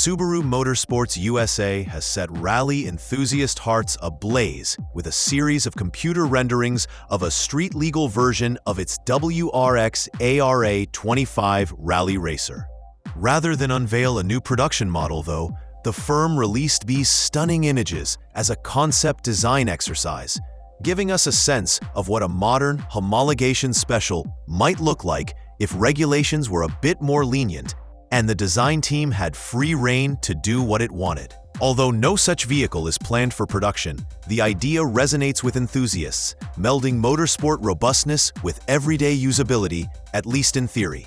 Subaru Motorsports USA has set rally enthusiast hearts ablaze with a series of computer renderings of a street-legal version of its WRX ARA25 rally racer. Rather than unveil a new production model, though, the firm released these stunning images as a concept design exercise, giving us a sense of what a modern homologation special might look like if regulations were a bit more lenient and the design team had free rein to do what it wanted. Although no such vehicle is planned for production, the idea resonates with enthusiasts, melding motorsport robustness with everyday usability, at least in theory.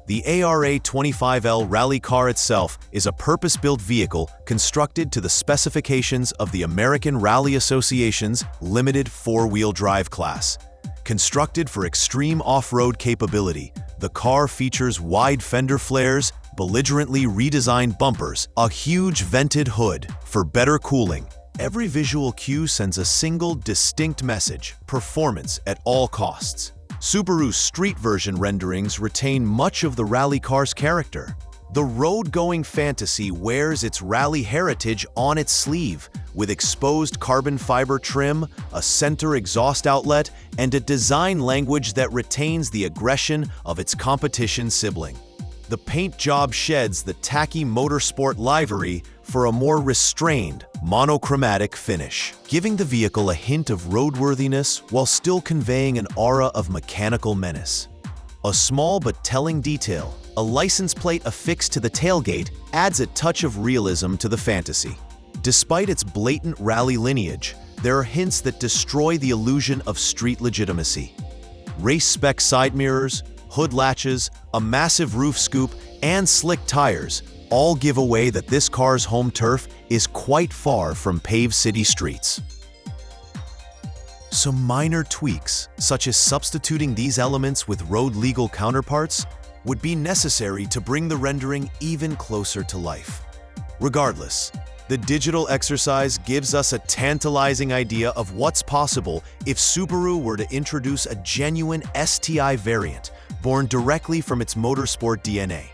The ARA25L rally car itself is a purpose-built vehicle constructed to the specifications of the American Rally Association's limited four-wheel drive class. Constructed for extreme off-road capability, the car features wide fender flares, belligerently redesigned bumpers, a huge vented hood for better cooling. Every visual cue sends a single distinct message: performance at all costs. Subaru's street version renderings retain much of the rally car's character. The road-going fantasy wears its rally heritage on its sleeve, with exposed carbon fiber trim, a center exhaust outlet, and a design language that retains the aggression of its competition sibling. The paint job sheds the tacky motorsport livery for a more restrained, monochromatic finish, giving the vehicle a hint of roadworthiness while still conveying an aura of mechanical menace. A small but telling detail, a license plate affixed to the tailgate, adds a touch of realism to the fantasy. Despite its blatant rally lineage, there are hints that destroy the illusion of street legitimacy. Race-spec side mirrors, hood latches, a massive roof scoop, and slick tires all give away that this car's home turf is quite far from paved city streets. Some minor tweaks, such as substituting these elements with road-legal counterparts, would be necessary to bring the rendering even closer to life. Regardless, the digital exercise gives us a tantalizing idea of what's possible if Subaru were to introduce a genuine STI variant born directly from its motorsport DNA.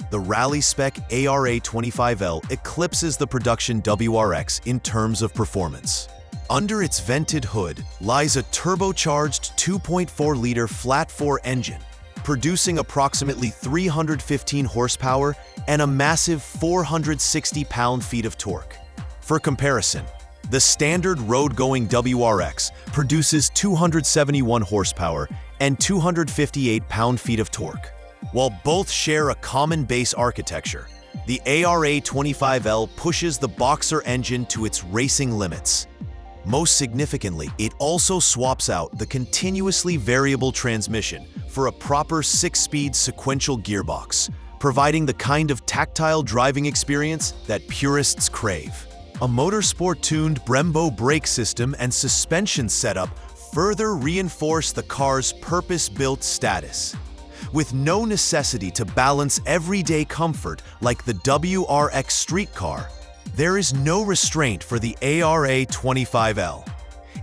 The rally-spec ARA25L eclipses the production WRX in terms of performance. Under its vented hood lies a turbocharged 2.4-liter flat-4 engine, producing approximately 315 horsepower and a massive 460 pound-feet of torque. For comparison, the standard road-going WRX produces 271 horsepower and 258 pound-feet of torque. While both share a common base architecture, the ARA25L pushes the boxer engine to its racing limits. Most significantly, it also swaps out the continuously variable transmission for a proper 6-speed sequential gearbox, providing the kind of tactile driving experience that purists crave. A motorsport-tuned Brembo brake system and suspension setup further reinforce the car's purpose-built status. With no necessity to balance everyday comfort like the WRX street car, there is no restraint for the ARA25L.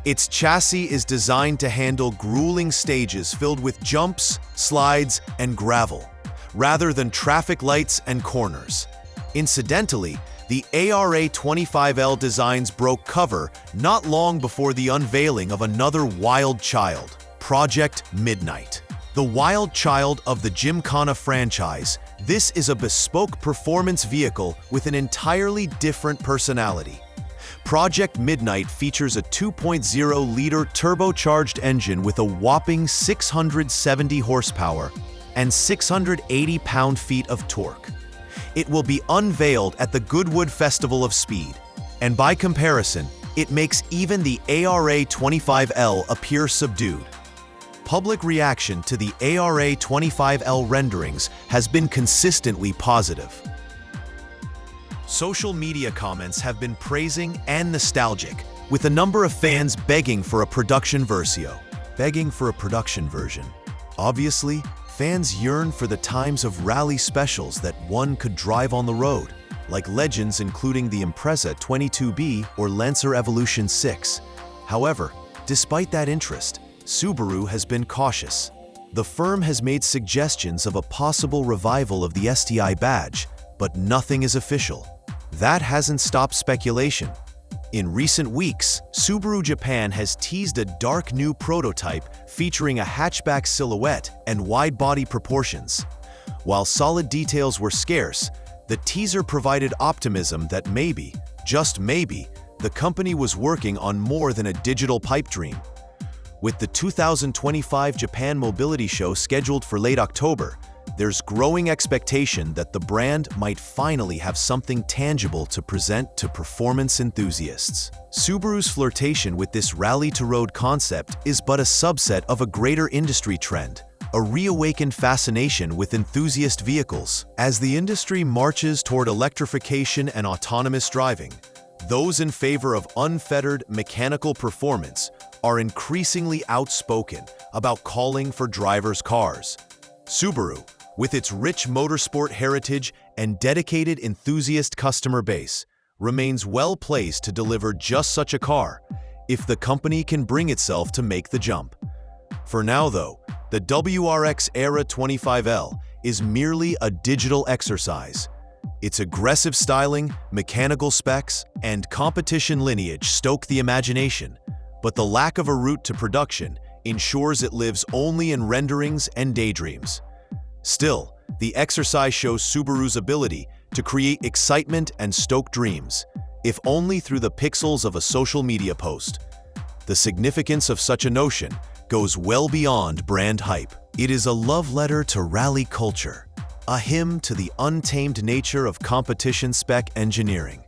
Its chassis is designed to handle grueling stages filled with jumps, slides, and gravel, rather than traffic lights and corners. Incidentally, the ARA25L designs broke cover not long before the unveiling of another wild child, Project Midnight. The wild child of the Gymkhana franchise, this is a bespoke performance vehicle with an entirely different personality. Project Midnight features a 2.0-liter turbocharged engine with a whopping 670 horsepower and 680 pound-feet of torque. It will be unveiled at the Goodwood Festival of Speed, and by comparison, it makes even the ARA25L appear subdued. Public reaction to the ARA25L renderings has been consistently positive. Social media comments have been praising and nostalgic, with a number of fans begging for a production version. Obviously, fans yearn for the times of rally specials that one could drive on the road, like legends including the Impreza 22B or Lancer Evolution 6. However, despite that interest, Subaru has been cautious. The firm has made suggestions of a possible revival of the STI badge, but nothing is official. That hasn't stopped speculation. In recent weeks, Subaru Japan has teased a dark new prototype featuring a hatchback silhouette and wide body proportions. While solid details were scarce, the teaser provided optimism that maybe, just maybe, the company was working on more than a digital pipe dream. With the 2025 Japan Mobility Show scheduled for late October, there's growing expectation that the brand might finally have something tangible to present to performance enthusiasts. Subaru's flirtation with this rally-to-road concept is but a subset of a greater industry trend, a reawakened fascination with enthusiast vehicles. As the industry marches toward electrification and autonomous driving, those in favor of unfettered mechanical performance are increasingly outspoken about calling for driver's cars. Subaru, with its rich motorsport heritage and dedicated enthusiast customer base, remains well-placed to deliver just such a car if the company can bring itself to make the jump. For now, though, the WRX ARA25L is merely a digital exercise. Its aggressive styling, mechanical specs, and competition lineage stoke the imagination, but the lack of a route to production ensures it lives only in renderings and daydreams. Still, the exercise shows Subaru's ability to create excitement and stoke dreams, if only through the pixels of a social media post. The significance of such a notion goes well beyond brand hype. It is a love letter to rally culture, a hymn to the untamed nature of competition spec engineering,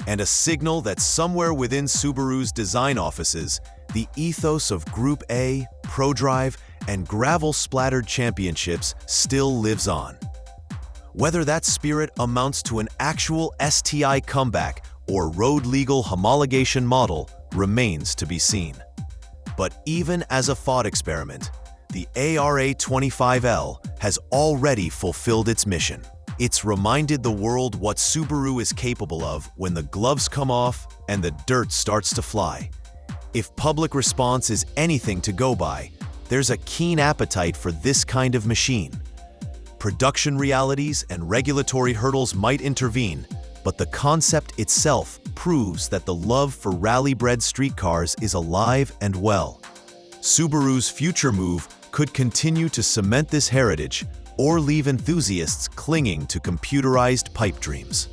and a signal that somewhere within Subaru's design offices, the ethos of Group A, ProDrive, and gravel-splattered championships still lives on. Whether that spirit amounts to an actual STI comeback or road-legal homologation model remains to be seen. But even as a thought experiment, the ARA25L has already fulfilled its mission. It's reminded the world what Subaru is capable of when the gloves come off and the dirt starts to fly. If public response is anything to go by, there's a keen appetite for this kind of machine. Production realities and regulatory hurdles might intervene, but the concept itself proves that the love for rally-bred streetcars is alive and well. Subaru's future move could continue to cement this heritage or leave enthusiasts clinging to computerized pipe dreams.